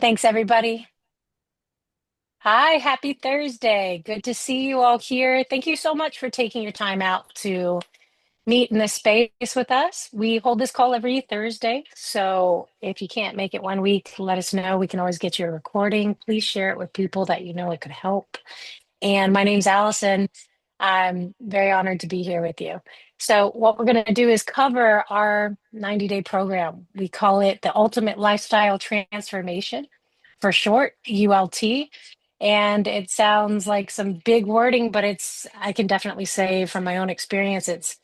Thanks, everybody. Hi, happy Thursday. Good to see you all here. Thank you so much for taking your time out to meet in this space with us. We hold this call every Thursday. So if you can't make it one week, let us know. We can always get you a recording. Please share it with people that you know it could help. And my name's Allison. I'm very honored to be here with you. So, what we're going to do is cover our 90-day program. We call it the Ultimate Lifestyle Transformation, for short, ULT. And it sounds like some big wording, but I can definitely say from my own experience, it's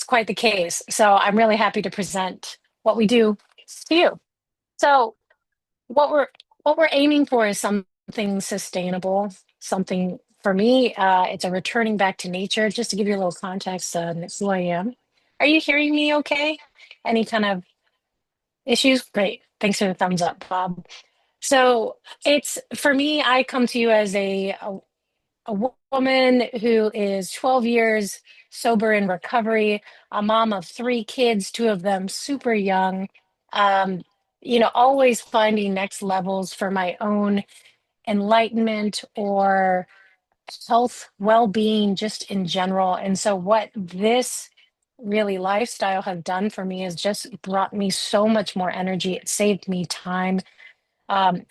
quite the case. So I'm really happy to present what we do to you. So what we're what we're aiming for is something sustainable, something for me, it's a returning back to nature. Just to give you a little context on who I am. Are you hearing me okay? Any kind of issues? Great. Thanks for the thumbs up, Bob. So it's for me, I come to you as a woman who is 12 years sober in recovery, a mom of three kids, two of them super young, um, always finding next levels for my own enlightenment or health, well-being, just in general. And so what this really lifestyle has done for me is just brought me so much more energy. It saved me time,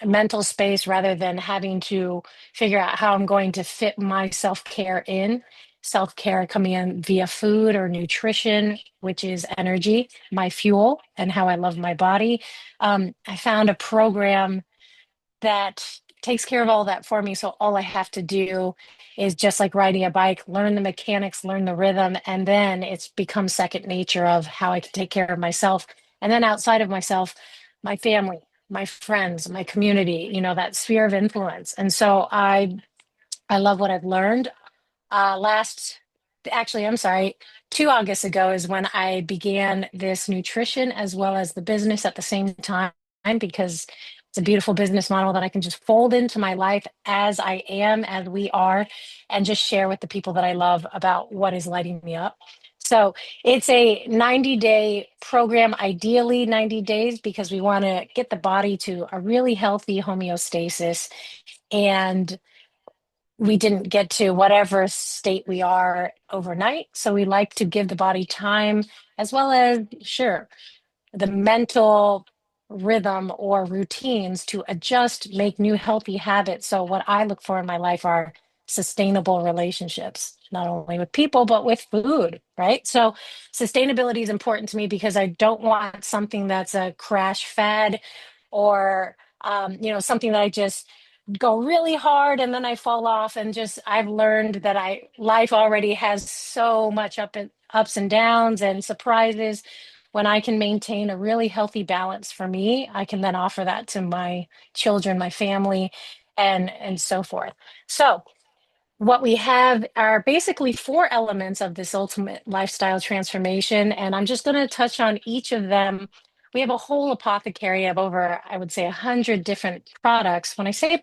mental space, rather than having to figure out how I'm going to fit my self care in. Self care coming in via food or nutrition, which is energy, my fuel, and how I love my body. I found a program that takes care of all that for me. So all I have to do is just like riding a bike, learn the mechanics, learn the rhythm, and then it's become second nature of how I can take care of myself. And then outside of myself, my family, my friends, my community, that sphere of influence. And so I love what I've learned. Actually, I'm sorry, 2 August ago is when I began this nutrition as well as the business at the same time, because it's a beautiful business model that I can just fold into my life as I am, as we are, and just share with the people that I love about what is lighting me up. So it's a 90-day program, ideally 90 days, because we want to get the body to a really healthy homeostasis. And we didn't get to whatever state we are overnight. So we like to give the body time, as well as, sure, the mental rhythm or routines to adjust, make new healthy habits. So what I look for in my life are sustainable relationships, not only with people, but with food, right? So sustainability is important to me because I don't want something that's a crash fad or something that I just go really hard and then I fall off. And just I've learned that I life already has so much ups and downs and surprises. When I can maintain a really healthy balance for me, I can then offer that to my children, my family, and so forth. So what we have are basically four elements of this ultimate lifestyle transformation, and I'm just going to touch on each of them. We have a whole apothecary of over, I would say, 100 different products. When I say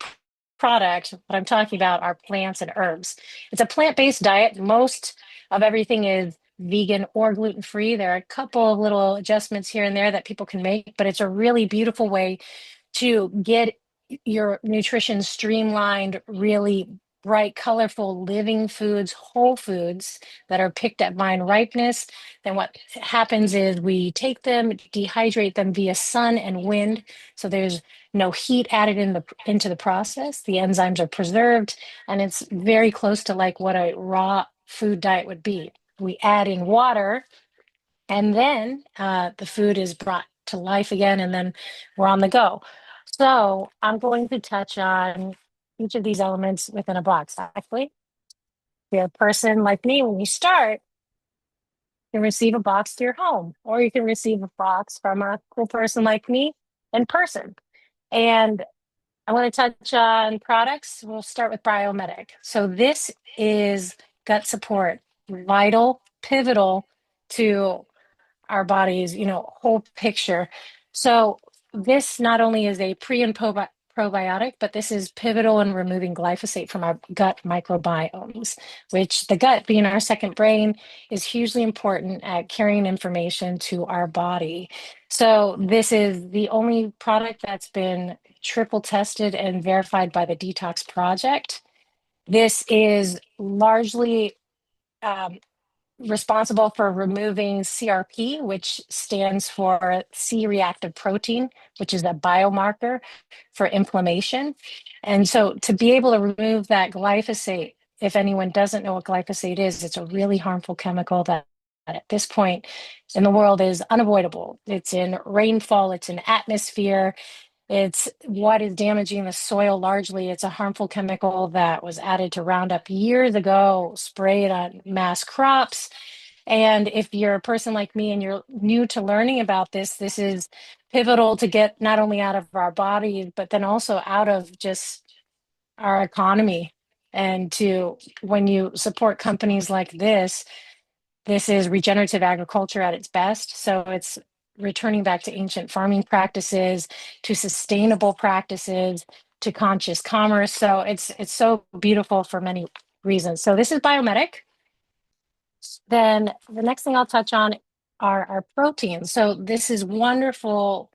product, what I'm talking about are plants and herbs. It's a plant-based diet. Most of everything is vegan or gluten-free. There are a couple of little adjustments here and there that people can make, but it's a really beautiful way to get your nutrition streamlined, really bright, colorful, living foods, whole foods that are picked at vine ripeness. Then what happens is we take them, dehydrate them via sun and wind. So there's no heat added into the process. The enzymes are preserved, and it's very close to like what a raw food diet would be. We add in water, and then the food is brought to life again, and then we're on the go. So I'm going to touch on each of these elements within a box. Actually, if you're a person like me, when you start, you can receive a box to your home, or you can receive a box from a cool person like me in person. And I want to touch on products. We'll start with Biomedic. So this is gut support, vital, pivotal to our bodies, whole picture. So this not only is a probiotic, but this is pivotal in removing glyphosate from our gut microbiomes, which the gut, being our second brain, is hugely important at carrying information to our body. So this is the only product that's been triple tested and verified by the Detox Project. This is largely um, responsible for removing CRP, which stands for C-reactive protein, which is a biomarker for inflammation. And so to be able to remove that glyphosate, if anyone doesn't know what glyphosate is, it's a really harmful chemical that at this point in the world is unavoidable. It's in rainfall, it's in atmosphere, it's what is damaging the soil largely. It's a harmful chemical that was added to Roundup years ago, sprayed on mass crops. And if you're a person like me and you're new to learning about this, this is pivotal to get not only out of our bodies, but then also out of just our economy. And to when you support companies like this is regenerative agriculture at its best. So it's returning back to ancient farming practices, to sustainable practices, to conscious commerce. So it's so beautiful for many reasons. So this is Biomedic. Then the next thing I'll touch on are our proteins. So this is wonderful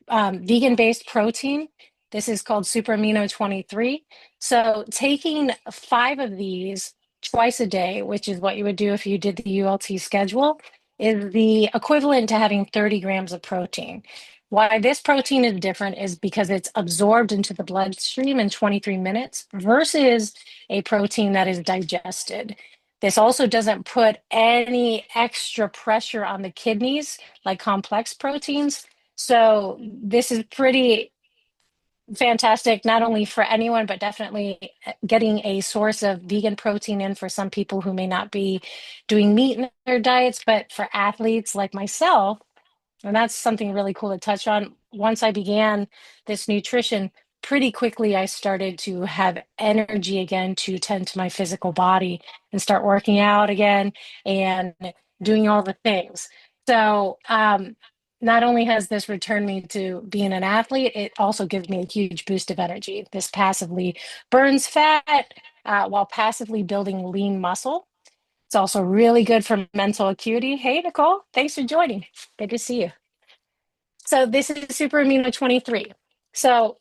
vegan-based protein. This is called Super Amino 23. So taking 5 of these twice a day, which is what you would do if you did the ULT schedule, is the equivalent to having 30 grams of protein. Why this protein is different is because it's absorbed into the bloodstream in 23 minutes versus a protein that is digested. This also doesn't put any extra pressure on the kidneys like complex proteins. So this is pretty fantastic, not only for anyone, but definitely getting a source of vegan protein in for some people who may not be doing meat in their diets, but for athletes like myself, and that's something really cool to touch on. Once I began this nutrition, pretty quickly I started to have energy again to tend to my physical body and start working out again and doing all the things. So, not only has this returned me to being an athlete, it also gives me a huge boost of energy. This passively burns fat while passively building lean muscle. It's also really good for mental acuity. Hey, Nicole, thanks for joining. Good to see you. So this is Super Amino 23. So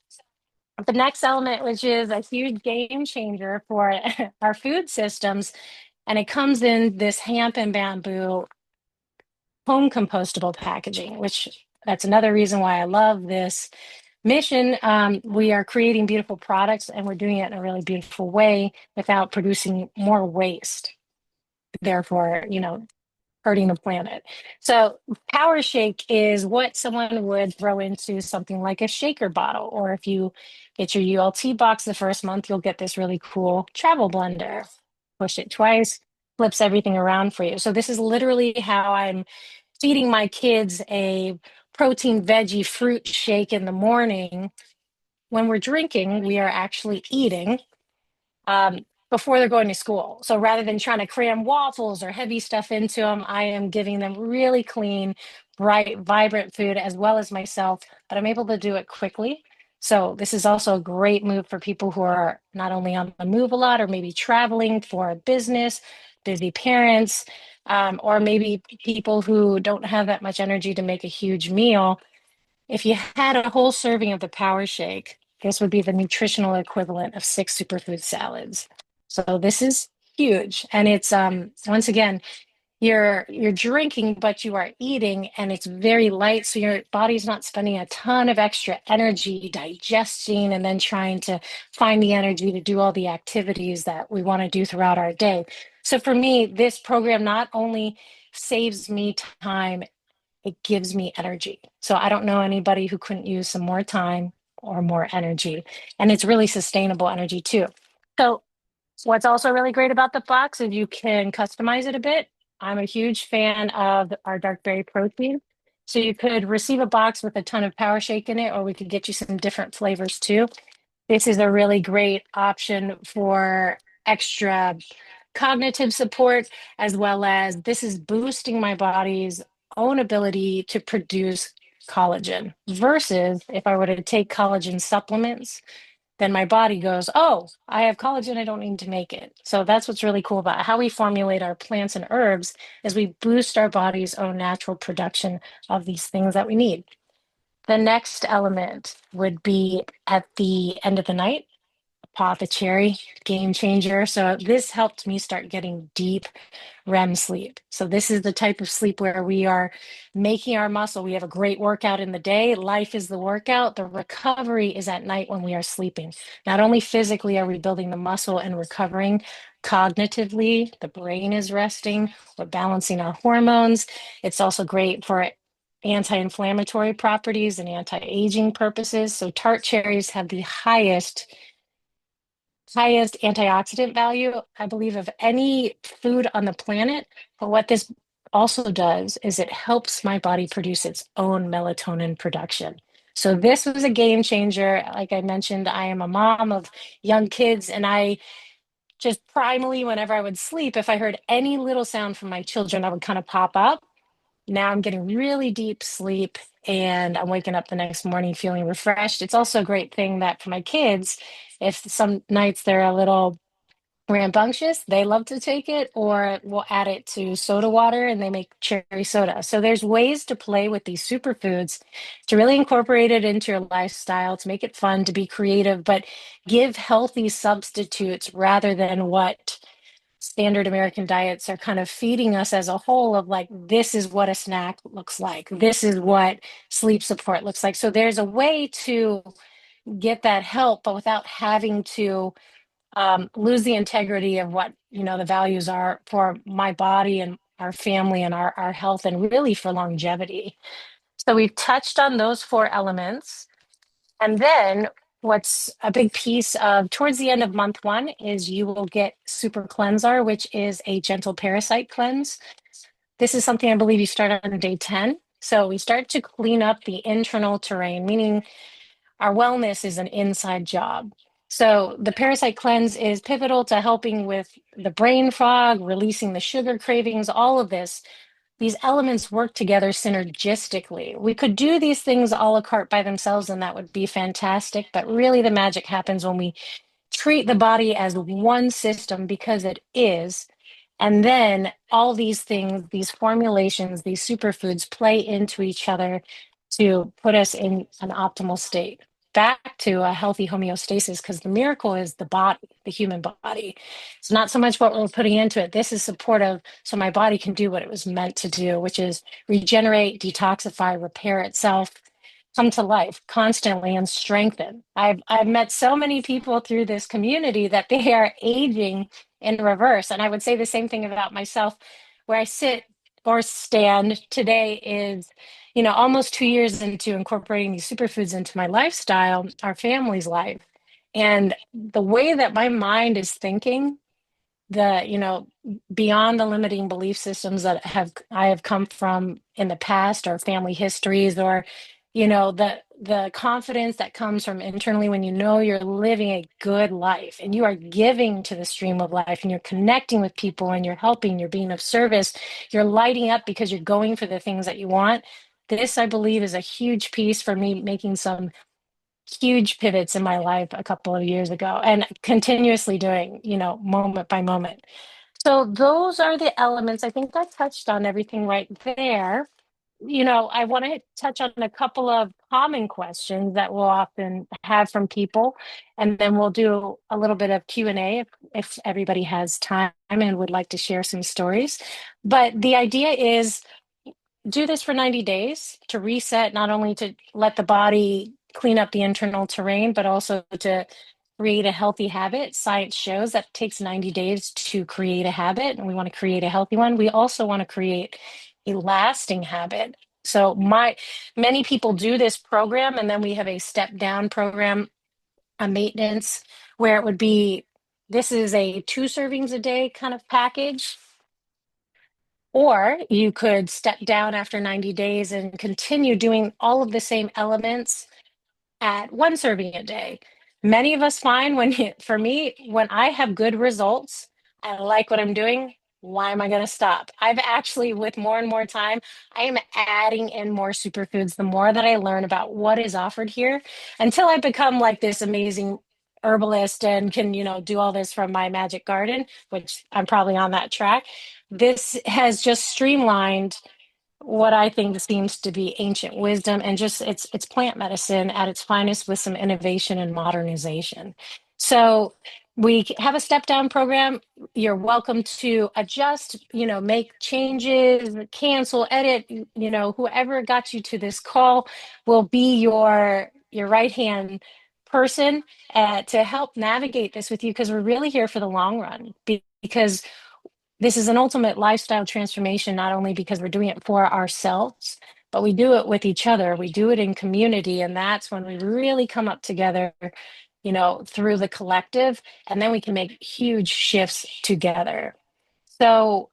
the next element, which is a huge game changer for our food systems, and it comes in this hemp and bamboo home compostable packaging, which that's another reason why I love this mission. We are creating beautiful products and we're doing it in a really beautiful way without producing more waste. Therefore, hurting the planet. So Power Shake is what someone would throw into something like a shaker bottle, or if you get your ULT box the first month, you'll get this really cool travel blender. Push it twice, flips everything around for you. So this is literally how I'm feeding my kids a protein veggie fruit shake in the morning. When we're drinking, we are actually eating before they're going to school. So rather than trying to cram waffles or heavy stuff into them, I am giving them really clean, bright, vibrant food as well as myself, but I'm able to do it quickly. So this is also a great move for people who are not only on the move a lot or maybe traveling for a business, busy parents, or maybe people who don't have that much energy to make a huge meal. If you had a whole serving of the Power Shake, this would be the nutritional equivalent of 6 superfood salads. So this is huge. And it's once again, you're drinking, but you are eating, and it's very light. So your body's not spending a ton of extra energy digesting and then trying to find the energy to do all the activities that we want to do throughout our day. So for me, this program not only saves me time, it gives me energy. So I don't know anybody who couldn't use some more time or more energy. And it's really sustainable energy too. So what's also really great about the box is you can customize it a bit. I'm a huge fan of our dark berry protein. So you could receive a box with a ton of Power Shake in it, or we could get you some different flavors too. This is a really great option for extra cognitive support, as well as this is boosting my body's own ability to produce collagen. Versus if I were to take collagen supplements, then my body goes, oh, I have collagen, I don't need to make it. So that's what's really cool about how we formulate our plants and herbs is we boost our body's own natural production of these things that we need. The next element would be at the end of the night, pop a cherry, game changer. So this helped me start getting deep REM sleep. So this is the type of sleep where we are making our muscle. We have a great workout in the day. Life is the workout. The recovery is at night when we are sleeping. Not only physically are we building the muscle and recovering, cognitively, the brain is resting. We're balancing our hormones. It's also great for anti-inflammatory properties and anti-aging purposes. So tart cherries have the highest antioxidant value, I believe, of any food on the planet. But what this also does is it helps my body produce its own melatonin production. So this was a game changer. Like I mentioned, I am a mom of young kids, and I just primally, whenever I would sleep, if I heard any little sound from my children, I would kind of pop up. Now I'm getting really deep sleep and I'm waking up the next morning feeling refreshed. It's also a great thing that for my kids, if some nights they're a little rambunctious, they love to take it, or we'll add it to soda water and they make cherry soda. So there's ways to play with these superfoods to really incorporate it into your lifestyle, to make it fun, to be creative, but give healthy substitutes rather than what standard American diets are kind of feeding us as a whole of like, this is what a snack looks like. This is what sleep support looks like. So there's a way to get that help, but without having to lose the integrity of what, the values are for my body and our family and our health and really for longevity. So we've touched on those four elements. And then what's a big piece of towards the end of month one is you will get Super Cleanser, which is a gentle parasite cleanse. This is something I believe you start on day 10. So we start to clean up the internal terrain, meaning our wellness is an inside job. So the parasite cleanse is pivotal to helping with the brain fog, releasing the sugar cravings, all of this. These elements work together synergistically. We could do these things a la carte by themselves, and that would be fantastic. But really, the magic happens when we treat the body as one system because it is. And then all these things, these formulations, these superfoods play into each other to put us in an optimal state, back to a healthy homeostasis, because the miracle is the body, the human body. It's not so much what we're putting into it. This is supportive so my body can do what it was meant to do, which is regenerate, detoxify, repair itself, come to life constantly and strengthen. I've met so many people through this community that they are aging in reverse. And I would say the same thing about myself. Where I sit or stand today is, almost 2 years into incorporating these superfoods into my lifestyle, our family's life. And the way that my mind is thinking, beyond the limiting belief systems that I have come from in the past, or family histories, or the confidence that comes from internally when you're living a good life and you are giving to the stream of life and you're connecting with people and you're helping, you're being of service, you're lighting up because you're going for the things that you want. This, I believe, is a huge piece for me making some huge pivots in my life a couple of years ago and continuously doing, moment by moment. So those are the elements. I think I touched on everything right there. I want to touch on a couple of common questions that we'll often have from people, and then we'll do a little bit of Q&A if everybody has time and would like to share some stories. But the idea is do this for 90 days to reset, not only to let the body clean up the internal terrain, but also to create a healthy habit. Science shows that it takes 90 days to create a habit, and we want to create a healthy one. We also want to create a lasting habit. So many people do this program, and then we have a step down program, a maintenance, where it would be, this is a 2 servings a day kind of package. Or you could step down after 90 days and continue doing all of the same elements at 1 serving a day. Many of us find for me, when I have good results, I like what I'm doing, why am I going to stop? I've actually, with more and more time, I am adding in more superfoods the more that I learn about what is offered here until I become like this amazing herbalist and can, do all this from my magic garden, which I'm probably on that track. This has just streamlined what I think seems to be ancient wisdom and just it's plant medicine at its finest with some innovation and modernization. So we have a step down program. You're welcome to adjust, make changes, cancel, edit, whoever got you to this call will be your right hand person to help navigate this with you because we're really here for the long run because this is an ultimate lifestyle transformation, not only because we're doing it for ourselves, but we do it with each other. We do it in community. And that's when we really come up together, through the collective, and then we can make huge shifts together. So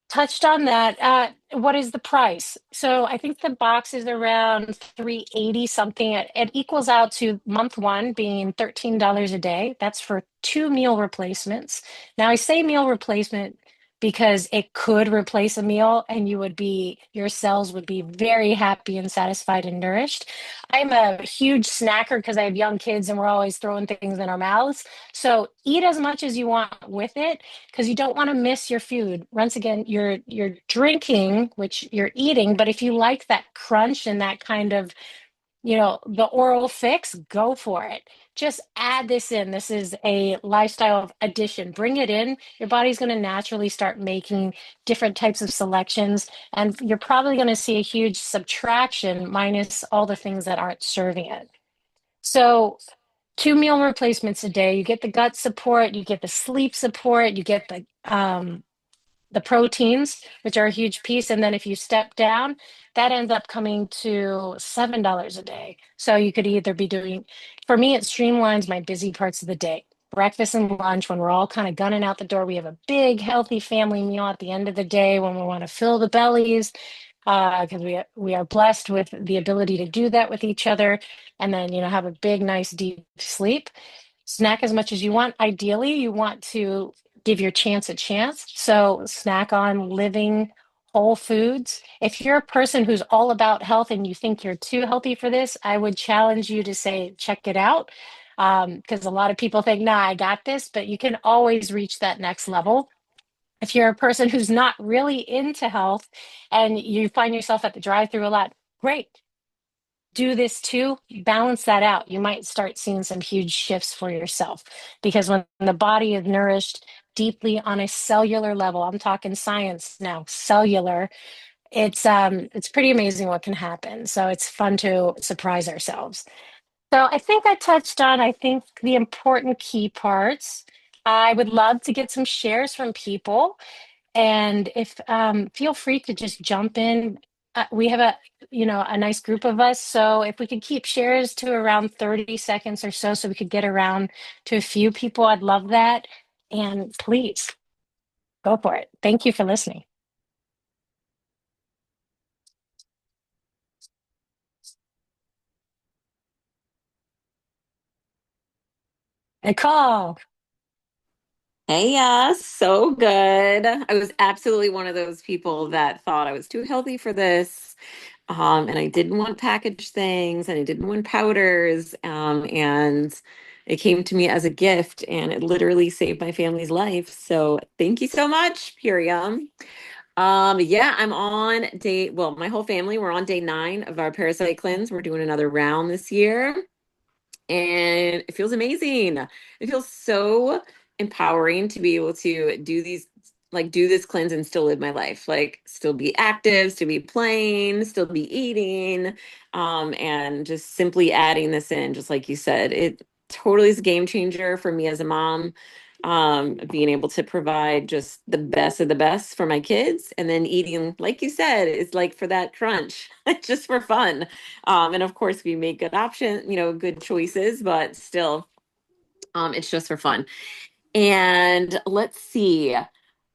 touched on that. What is the price? So I think the box is around 380 something. It equals out to month one being $13 a day. That's for two meal replacements. Now I say meal replacement because it could replace a meal and your cells would be very happy and satisfied and nourished. I'm a huge snacker because I have young kids and we're always throwing things in our mouths. So eat as much as you want with it because you don't want to miss your food. Once again, you're drinking, which you're eating, but if you like that crunch and that kind of, the oral fix, go for it. Just add this in. This is a lifestyle addition. Bring it in. Your body's going to naturally start making different types of selections, and you're probably going to see a huge subtraction minus all the things that aren't serving it. So two meal replacements a day. You get the gut support, you get the sleep support, you get the proteins, which are a huge piece. And then if you step down, that ends up coming to $7 a day. So you could either be doing, for me, it streamlines my busy parts of the day. Breakfast and lunch, when we're all kind of gunning out the door, we have a big, healthy family meal at the end of the day when we want to fill the bellies, because we are blessed with the ability to do that with each other, and then have a big, nice, deep sleep. Snack as much as you want. Ideally, you want to give your chance a chance. So snack on living whole foods. If you're a person who's all about health and you think you're too healthy for this, I would challenge you to say, check it out. Because a lot of people think, nah, I got this, but you can always reach that next level. If you're a person who's not really into health and you find yourself at the drive-through a lot, great. Do this too, balance that out. You might start seeing some huge shifts for yourself because when the body is nourished deeply on a cellular level, I'm talking science now, cellular, it's pretty amazing what can happen. So it's fun to surprise ourselves. So I think I touched on, I think the important key parts. I would love to get some shares from people. And if feel free to just jump in. We have a nice group of us. So if we could keep shares to around 30 seconds or so we could get around to a few people, I'd love that. And please go for it. Thank you for listening. Nicole. Hey, yeah, so good. I was absolutely one of those people that thought I was too healthy for this. And I didn't want packaged things and I didn't want powders. And it came to me as a gift and it literally saved my family's life. So thank you so much, Purium. Yeah, I'm on well, my whole family, we're on day 9 of our parasite cleanse. We're doing another round this year and it feels amazing. It feels so empowering to be able to do this cleanse and still live my life, like still be active, still be playing, still be eating, and just simply adding this in, just like you said, it totally is a game changer for me as a mom. Being able to provide just the best of the best for my kids, and then eating, like you said, is like for that crunch, just for fun. And of course, we make good option, good choices, but still, it's just for fun. And let's see,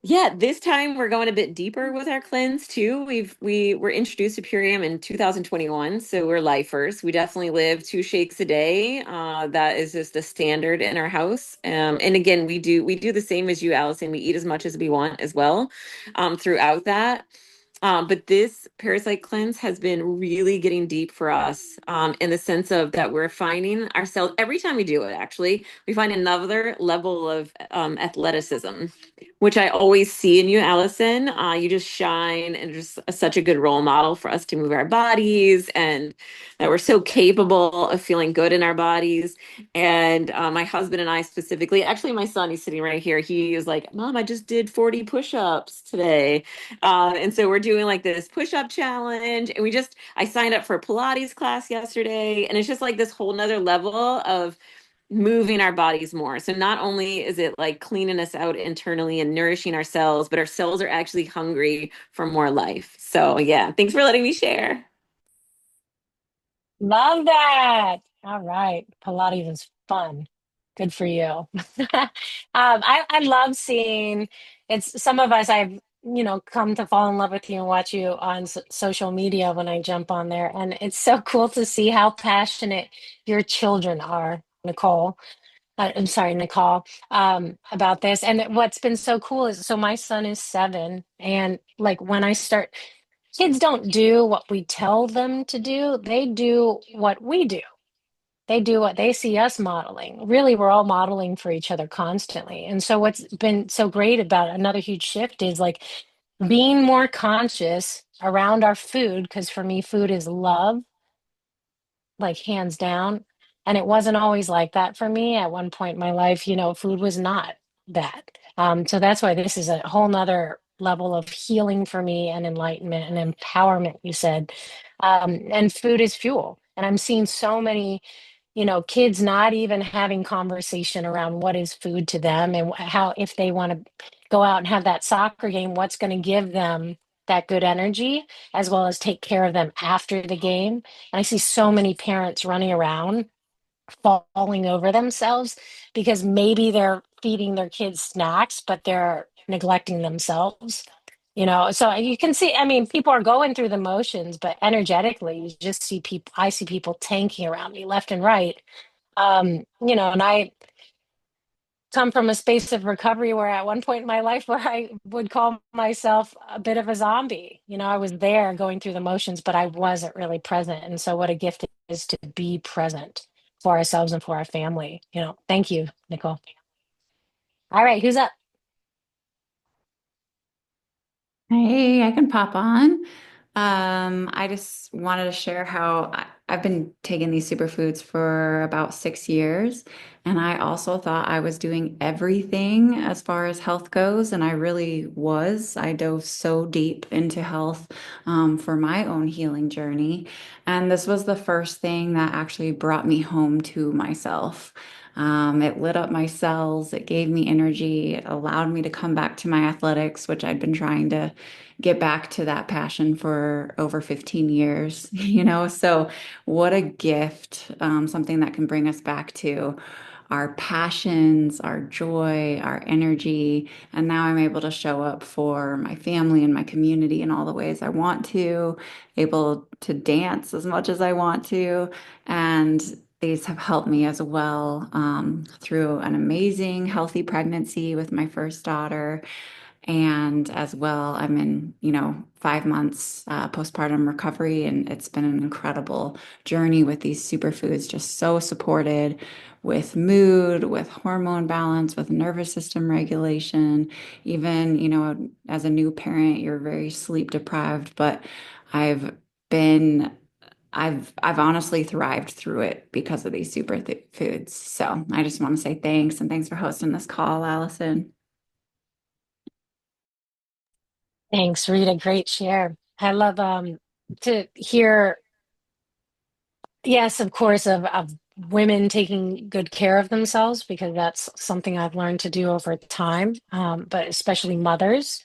Yeah, this time we're going a bit deeper with our cleanse too. We were introduced to Purium in 2021, so we're lifers. We definitely live 2 shakes a day. That is just a standard in our house. And again, we do the same as you, Allison. We eat as much as we want as well, throughout that. But this parasite cleanse has been really getting deep for us, in the sense of that we're finding ourselves every time we do it, actually, we find another level of athleticism, which I always see in you, Allison. You just shine and just such a good role model for us to move our bodies, and that we're so capable of feeling good in our bodies. And my husband and I specifically, actually, my son, he's sitting right here. He is like, Mom, I just did 40 push-ups today. And so we're doing like this push-up challenge. And I signed up for a Pilates class yesterday. And it's just like this whole nother level of moving our bodies more. So not only is it like cleaning us out internally and nourishing our cells, but our cells are actually hungry for more life. So yeah, thanks for letting me share. Love that. All right. Pilates is fun. Good for you. I love seeing it's some of us I've, come to fall in love with you and watch you on social media when I jump on there. And it's so cool to see how passionate your children are, Nicole. I'm sorry, Nicole, about this. And what's been so cool is so my son is 7, and like when I start, kids don't do what we tell them to do, they do what we do. They do what they see us modeling. Really, we're all modeling for each other constantly. And so, what's been so great about another huge shift is like being more conscious around our food, because for me, food is love, like hands down. And it wasn't always like that for me. At one point in my life, food was not that. So that's why this is a whole nother level of healing for me and enlightenment and empowerment, you said. And food is fuel. And I'm seeing so many, kids not even having conversation around what is food to them and how, if they want to go out and have that soccer game, what's going to give them that good energy, as well as take care of them after the game. And I see so many parents running around falling over themselves because maybe they're feeding their kids snacks, but they're neglecting themselves. So you can see, I mean, people are going through the motions, but energetically, you just see people, I see people tanking around me left and right. And I come from a space of recovery where at one point in my life where I would call myself a bit of a zombie. I was there going through the motions, but I wasn't really present. And so what a gift it is to be present for ourselves and for our family. Thank you, Nicole. All right, who's up? Hey, I can pop on. I just wanted to share how I've been taking these superfoods for about 6 years, and I also thought I was doing everything as far as health goes, and I really was. I dove so deep into health, for my own healing journey, and this was the first thing that actually brought me home to myself. It lit up my cells, it gave me energy, it allowed me to come back to my athletics, which I'd been trying to get back to that passion for over 15 years, So what a gift, something that can bring us back to our passions, our joy, our energy. And now I'm able to show up for my family and my community in all the ways I want to, able to dance as much as I want to. And these have helped me as well, through an amazing, healthy pregnancy with my first daughter. And as well, I'm in, 5 months postpartum recovery, and it's been an incredible journey with these superfoods, just so supported with mood, with hormone balance, with nervous system regulation. Even, as a new parent, you're very sleep deprived, but I've been I've honestly thrived through it because of these superfoods. So I just want to say thanks, and thanks for hosting this call, Allison. Thanks, Rita. Great share. I love to hear, yes, of course, of women taking good care of themselves, because that's something I've learned to do over time, but especially mothers,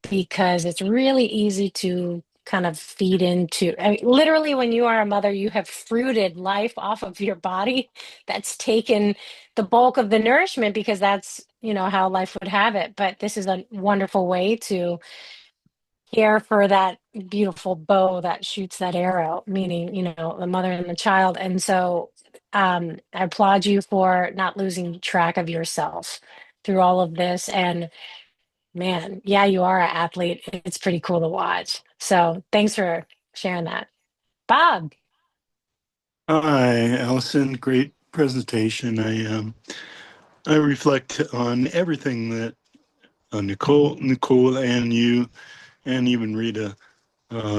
because it's really easy to kind of feed into. I mean, literally, when you are a mother, you have fruited life off of your body that's taken the bulk of the nourishment because that's, how life would have it. But this is a wonderful way to care for that beautiful bow that shoots that arrow, meaning, the mother and the child. And so I applaud you for not losing track of yourself through all of this. And man, yeah, you are an athlete. It's pretty cool to watch. So thanks for sharing that. Bob. Hi, Alison. Great presentation. I reflect on everything that Nicole, and you, and even Rita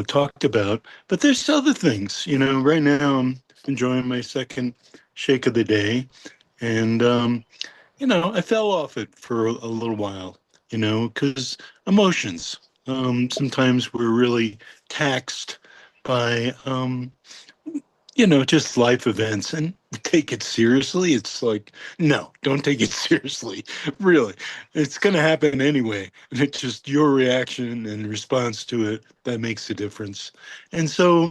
talked about. But there's other things. Right now I'm enjoying my second shake of the day, and I fell off it for a little while. Because emotions. Sometimes we're really taxed by just life events and take it seriously. It's like, no, don't take it seriously. Really, it's going to happen anyway. And it's just your reaction and response to it that makes a difference. And so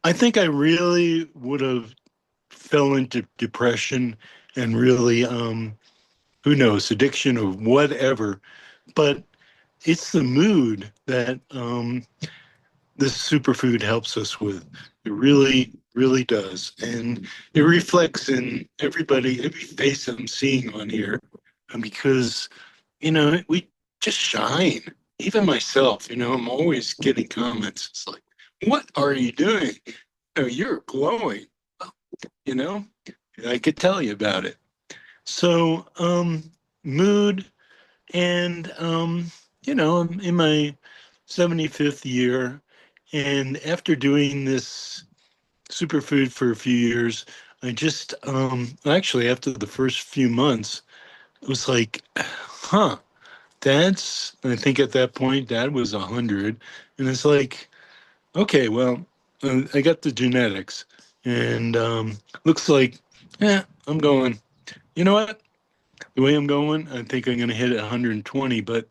I think I really would have fell into depression and really, who knows, addiction or whatever. But it's the mood that this superfood helps us with. It really, really does. And it reflects in every face I'm seeing on here because, we just shine. Even myself, I'm always getting comments. It's like, what are you doing? You're glowing. You know, I could tell you about it. So, mood and, I'm in my 75th year. And after doing this superfood for a few years, I just, actually, after the first few months, it was like, huh, I think at that point, Dad was 100. And it's like, okay, well, I got the genetics. And looks like, yeah, I'm going, you know what? The way I'm going, I think I'm going to hit 120. But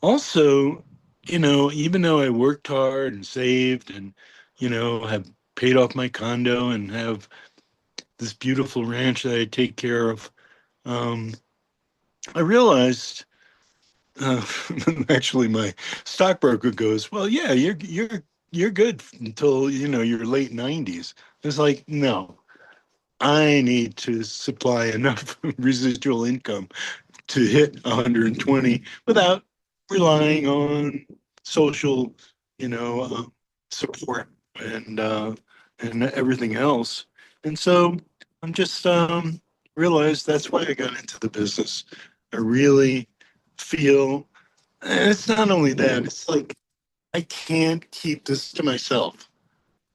also, even though I worked hard and saved and, have paid off my condo and have this beautiful ranch that I take care of, um, I realized, uh, actually, my stockbroker goes, "Well, yeah, you're good until your late 90s." It's like, no, I need to supply enough residual income to hit 120 without relying on social, support and everything else. And so I'm just realized that's why I got into the business. I really feel, and it's not only that, it's like I can't keep this to myself.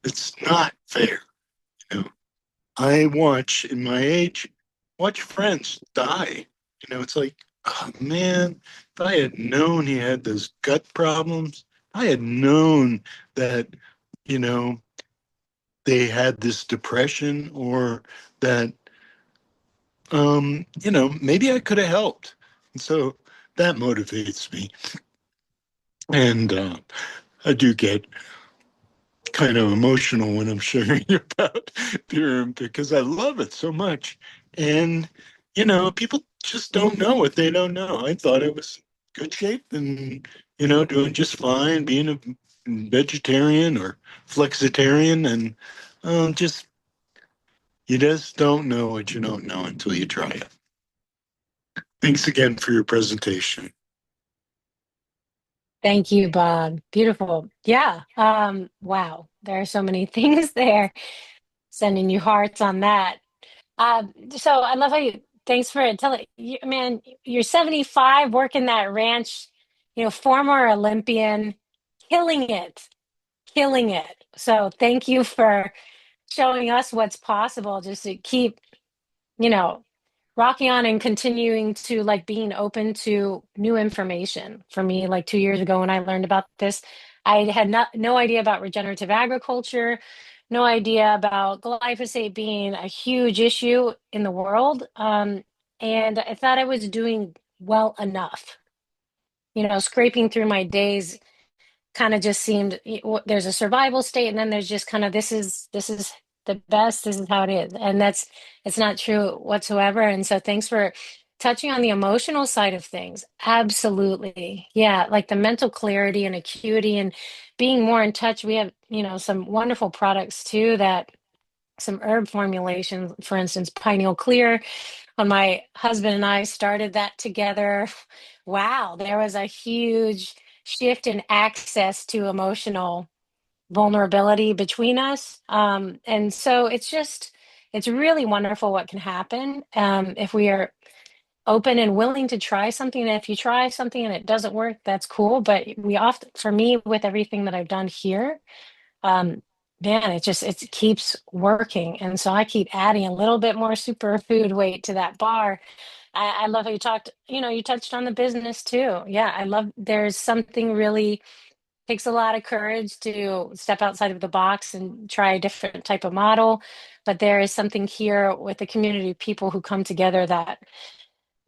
It's not fair. You know, I watch in my age, watch friends die. It's like, oh man, if I had known he had those gut problems, I had known that, you know, they had this depression or that, maybe I could have helped. And so that motivates me. And I do get kind of emotional when I'm sharing about Theorem because I love it so much. And, people just don't know what they don't know. I thought it was good shape and, doing just fine, being a vegetarian or flexitarian. And just, you just don't know what you don't know until you try it. Thanks again for your presentation. Thank you, Bob. Beautiful. Yeah. Wow. There are so many things there. Sending you hearts on that. So I love how thanks for telling you, man, you're 75 working that ranch, former Olympian, killing it, killing it. So thank you for showing us what's possible just to keep, you know, rocking on and continuing to like being open to new information. For me, like 2 years ago when I learned about this, I had no idea about regenerative agriculture, no idea about glyphosate being a huge issue in the world. And I thought I was doing well enough, scraping through my days kind of just seemed there's a survival state, and then there's just kind of this is the best, this is how it is, and it's not true whatsoever. And so thanks for touching on the emotional side of things. Absolutely, yeah, like the mental clarity and acuity and being more in touch. We have, some wonderful products too, that some herb formulations, for instance, pineal clear. When my husband and I started that together, wow, there was a huge shift in access to emotional vulnerability between us. And so it's really wonderful what can happen, if we are open and willing to try something. And if you try something and it doesn't work, that's cool. But we often, for me, with everything that I've done here, um, man, it keeps working. And so I keep adding a little bit more superfood weight to that bar. I love how you touched on the business too. Yeah, there's something really takes a lot of courage to step outside of the box and try a different type of model. But there is something here with the community of people who come together that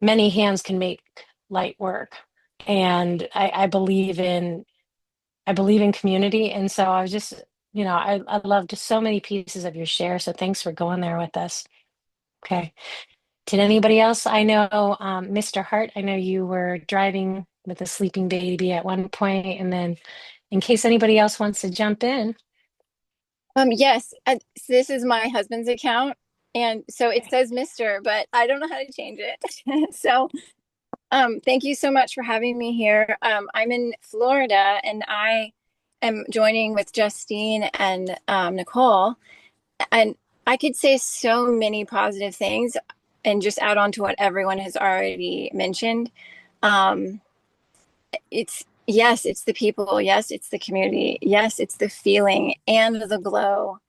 many hands can make light work. And I believe in community. And so I was just, I loved so many pieces of your share. So thanks for going there with us. Okay. Did anybody else? I know, Mr. Hart, I know you were driving with a sleeping baby at one point, and then in case anybody else wants to jump in. Yes, so this is my husband's account, and so it says Mr., but I don't know how to change it. So, thank you so much for having me here. I'm in Florida, and I am joining with Justine and Nicole, and I could say so many positive things, and just add on to what everyone has already mentioned. Um, it's yes, it's the people. Yes, it's the community. Yes, it's the feeling and the glow,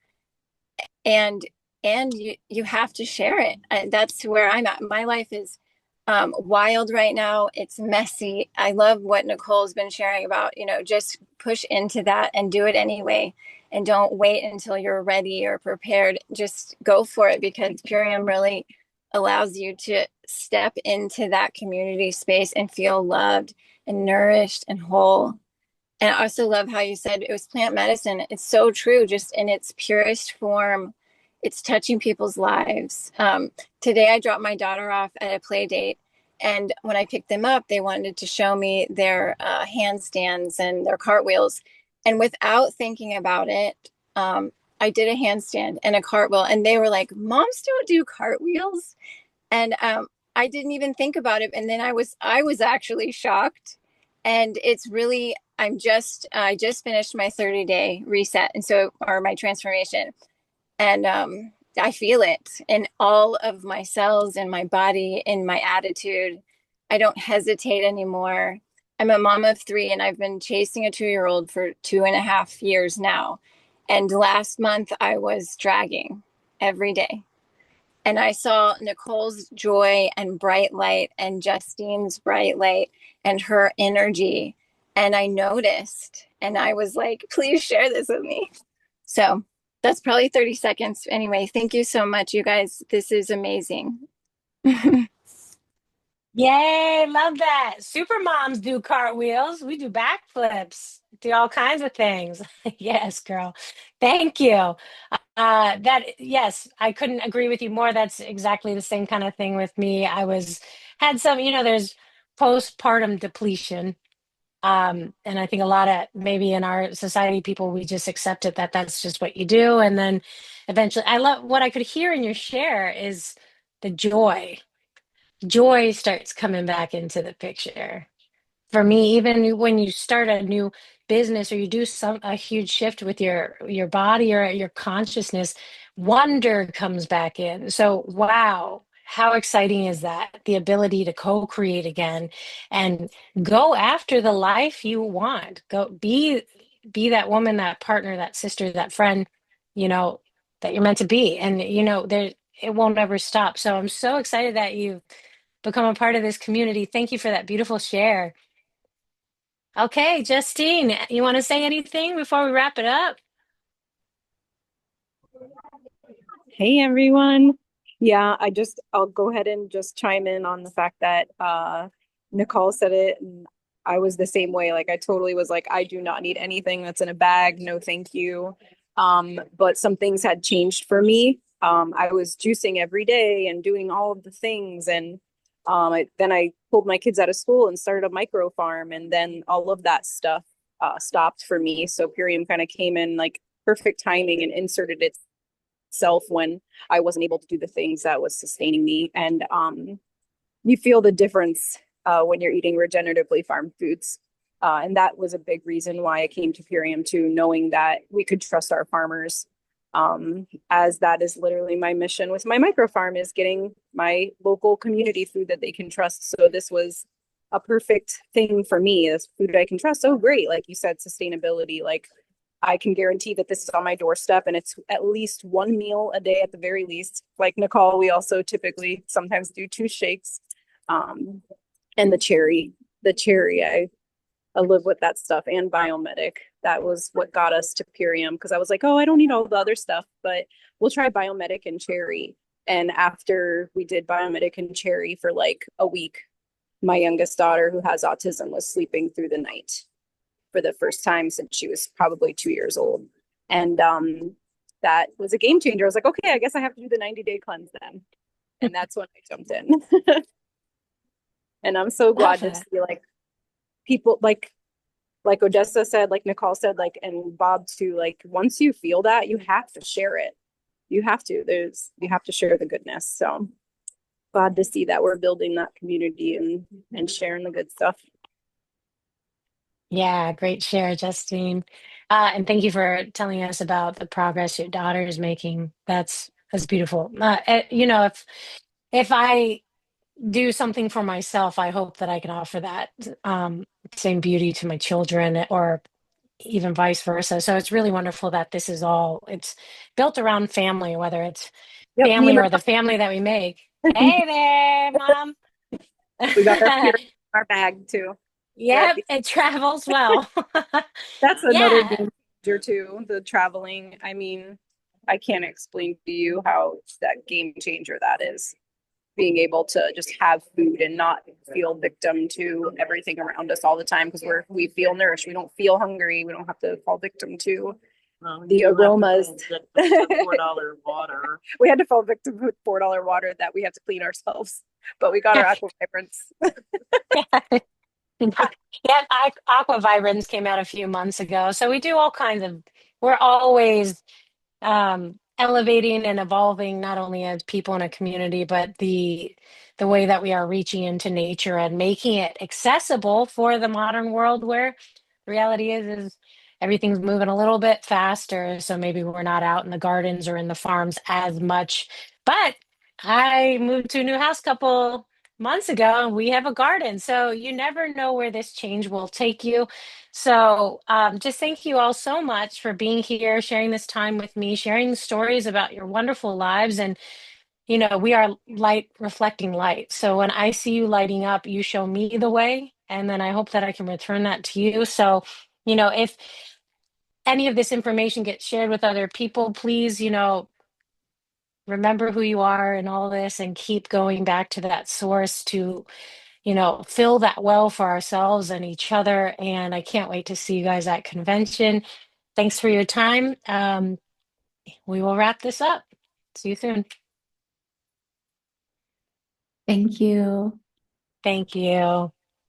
and you have to share it. That's where I'm at. My life is wild right now. It's messy. I love what Nicole's been sharing about, just push into that and do it anyway, and don't wait until you're ready or prepared. Just go for it, because Purium really allows you to step into that community space and feel loved and nourished and whole. And I also love how you said it was plant medicine. It's so true, just in its purest form. It's touching people's lives. Today, I dropped my daughter off at a play date. And when I picked them up, they wanted to show me their handstands and their cartwheels. And without thinking about it, I did a handstand and a cartwheel. And they were like, "Moms don't do cartwheels." And I didn't even think about it. And then I was actually shocked. And it's really, I just finished my 30-day reset, and so, or my transformation, and I feel it in all of my cells, in my body, in my attitude. I don't hesitate anymore. I'm a mom of three, and I've been chasing a 2-year-old for 2.5 years now. And last month I was dragging every day. And I saw Nicole's joy and bright light, and Justine's bright light and her energy. And I noticed, and I was like, "Please share this with me." So that's probably 30 seconds. Anyway, thank you so much, you guys. This is amazing. Yay, love that. Super moms do cartwheels. We do backflips, do all kinds of things. Yes, girl. Thank you. Yes, I couldn't agree with you more. That's exactly the same kind of thing with me. Had some, there's postpartum depletion. And I think a lot of, maybe in our society, people, we just accept it, that that's just what you do. And then eventually, I love what I could hear in your share is the joy starts coming back into the picture. For me, even when you start a new business or you do a huge shift with your body or your consciousness, wonder comes back in. So wow, how exciting is that? The ability to co-create again and go after the life you want. Go be that woman, that partner, that sister, that friend, you know, that you're meant to be. And there, it won't ever stop. So I'm so excited that you've become a part of this community. Thank you for that beautiful share. Okay, Justine, you want to say anything before we wrap it up? Hey everyone. Yeah, I'll go ahead and just chime in on the fact that Nicole said it, and I was the same way. Like I totally was like, I do not need anything that's in a bag. No, thank you. But some things had changed for me. I was juicing every day and doing all of the things. And then I pulled my kids out of school and started a micro farm. And then all of that stuff stopped for me. So Purium kind of came in like perfect timing and inserted itself when I wasn't able to do the things that was sustaining me. And you feel the difference when you're eating regeneratively farmed foods. And that was a big reason why I came to Purium too, knowing that we could trust our farmers. As that is literally my mission with my micro farm, is getting my local community food that they can trust. So this was a perfect thing for me. This food I can trust. Oh, great. Like you said, sustainability. Like I can guarantee that this is on my doorstep and it's at least one meal a day at the very least. Like Nicole, we also typically sometimes do two shakes. And I live with that stuff, and Biomedic. That was what got us to Purium, because I was like, oh, I don't need all the other stuff, but we'll try Biomedic and cherry. And after we did Biomedic and cherry for like a week, my youngest daughter, who has autism, was sleeping through the night for the first time since she was probably 2 years old. And that was a game changer. I was like, okay, I guess I have to do the 90-day cleanse then. And that's when I jumped in. And I'm so glad to see like people like Odessa said, like Nicole said, like, and Bob too, like once you feel that, you have to share it. You have to share the goodness. So glad to see that we're building that community and sharing the good stuff. Yeah, great share, Justine. And thank you for telling us about the progress your daughter is making. That's beautiful. If I do something for myself, I hope that I can offer that same beauty to my children, or even vice versa. So it's really wonderful that it's built around family, whether it's Yep, me family and or the family that we make. Hey there, Mom. we got our bag too. Yep, it travels well. That's another Yeah. game changer too, the traveling. I mean, I can't explain to you how that game changer that is. Being able to just have food and not feel victim to everything around us all the time, because we feel nourished. We don't feel hungry. We don't have to fall victim to the aromas. $4 water. We had to fall victim to $4 water that we had to clean ourselves, but we got our aqua vibrance. Yeah, Aqua Vibrance came out a few months ago. So we do all kinds of, we're always elevating and evolving, not only as people in a community, but the way that we are reaching into nature and making it accessible for the modern world, where the reality is everything's moving a little bit faster. So maybe we're not out in the gardens or in the farms as much. But I moved to a new house couple months ago and we have a garden. So you never know where this change will take you. So just thank you all so much for being here, sharing this time with me, sharing stories about your wonderful lives. And, we are light reflecting light. So when I see you lighting up, you show me the way. And then I hope that I can return that to you. So, if any of this information gets shared with other people, please, remember who you are and all this, and keep going back to that source to fill that well for ourselves and each other. And I can't wait to see you guys at convention. Thanks for your time. We will wrap this up. See you soon. Thank you. Thank you.